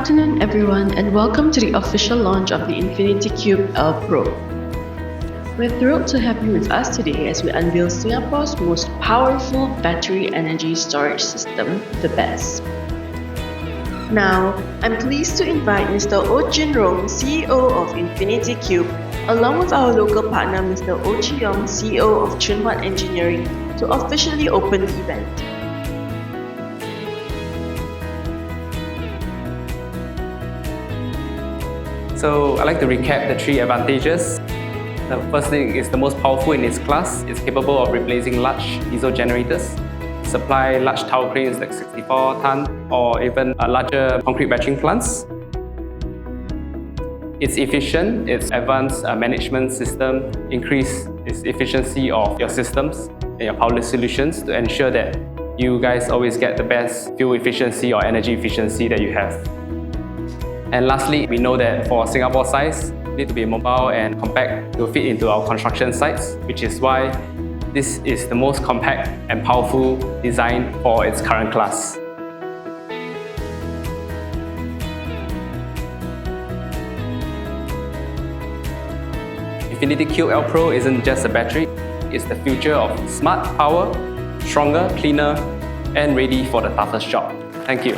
afternoon, everyone, and welcome to the official launch of the Infinity Cube L Pro. We're thrilled to have you with us today as we unveil Singapore's most powerful battery energy storage system, the BESS. Now, I'm pleased to invite Mr. Oh Jin Rong, CEO of Infinity Cube, along with our local partner, Mr. Oh Chi Yong, CEO of Chun Huat Engineering, to officially open the event. So I'd like to recap the three advantages. The first thing is the most powerful in its class. It's capable of replacing large diesel generators, supply large tower cranes like 64 ton or even larger concrete batching plants. It's efficient, its advanced management system increase its efficiency of your systems and your power solutions to ensure that you guys always get the best fuel efficiency or energy efficiency that you have. And lastly, we know that for Singapore size, we need to be mobile and compact to fit into our construction sites, which is why this is the most compact and powerful design for its current class. Infinity Cube L Pro isn't just a battery, it's the future of smart power, stronger, cleaner, and ready for the toughest job. Thank you.